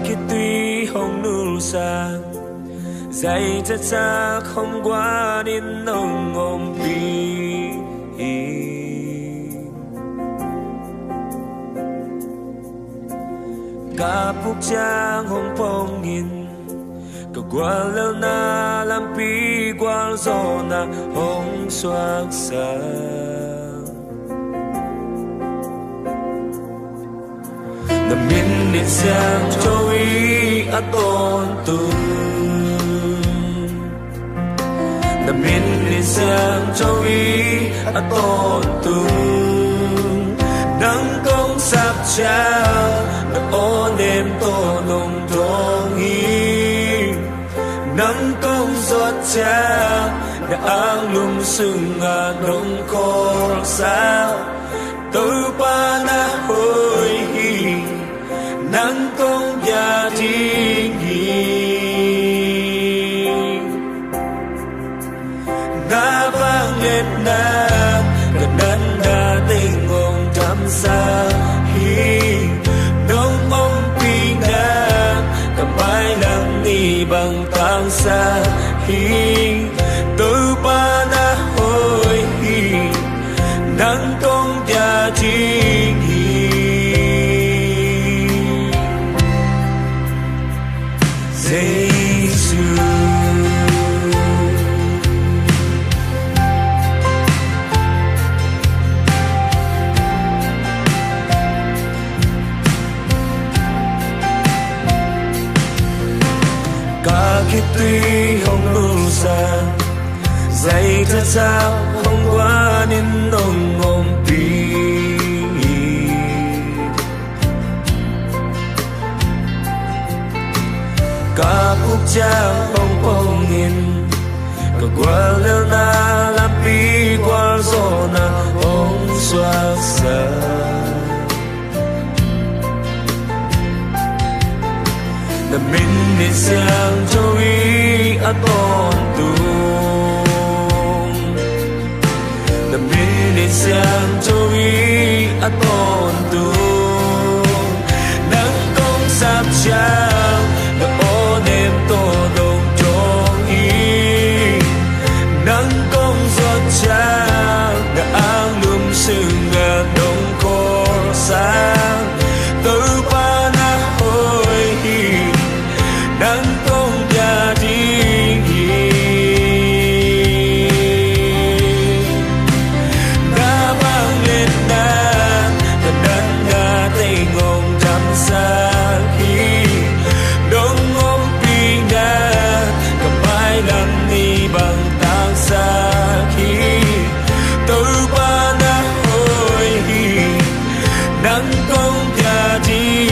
khi tuy không nụ xa dạy cha cha không qua đến nông ôm pi cả phúc trang không phong nhìn cả qua lâu na làm pi qua gió na không xoạc xa nằm bên điện sang cho ý a tôn tu nằm bên điện sang cho ý a tôn tu nắng công sắp trao đã ôn đêm tô nồng trông ý nắng công giọt trao đã áng lung sừng ngà nông khô sao từ ba na hồi nắng công gia đình đã vang lên na gần đất đã tình ngông trăm xa hi nông ông pi na cầm bài làm ni bằng tang xa hi từ ba na hồi nắng công gia đình khi tuy không đủ xa dạy thật sao không qua nên nồng ôm pi cả phúc trang không phong nhìn cả qua leo na làm pi qua gió na không xoa xa nằm bên điện sang cho ý a tôn tu nằm bên điện sang cho ý a tôn tu nắng công sắp trao đã ôn đêm tô đồng trông ý nắng công giọt trao đã áng lum sừng ngà đông khô sáng từ ba na hồi nắng công gia đình đã vang lên na gần đất đã tình ngông trăm xa khi đông ôm pi na cầm bài làm ni bằng tang xa khi từ ba na hồi nắng công gia đình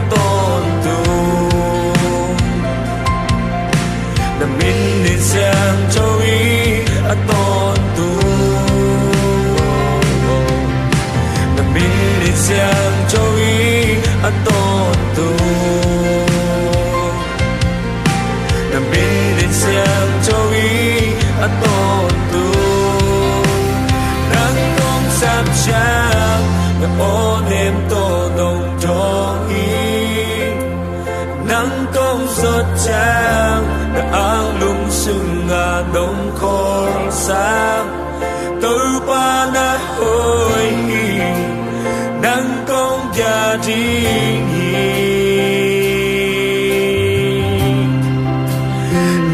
tôn tu nằm bên điện sang cho ý a tôn tu nằm bên điện sang cho ý a tôn tu nằm bên điện sang cho ý a tôn tu nắng công sắp trao đã ôn đêm tô nồng trông nắng công giọt trao đã áng lung sừng ngà đông khô sáng từ ba na hồi nắng công gia đình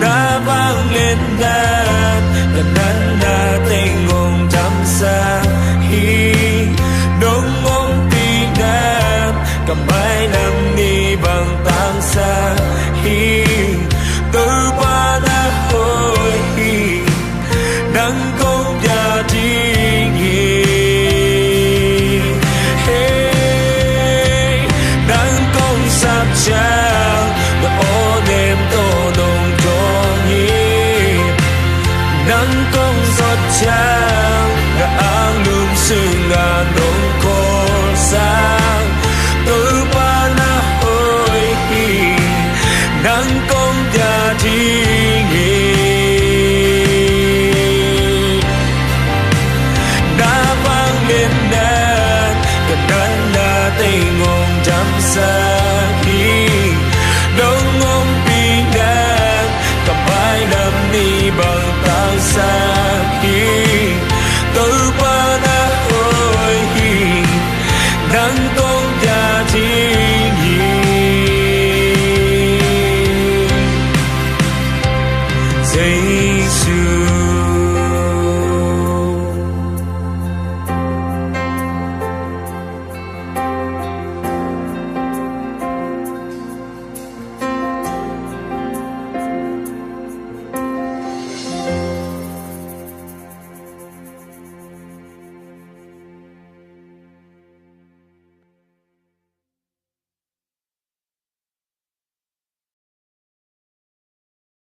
đã vang lên na gần đất đã tình ngông trăm xa hi đông ôm pi na cầm bài làm ni bằng tang xa hi từ ba na hồi nắng công gia chang và ô đêm tô nồng trông nhịp nắng công giọt chang đã áng lùm sương ngàn nồng cô sang tôi ba na ơi nắng công nhà thi nghề đã vang lên nét cần đắn đã tình ngôn chăm xa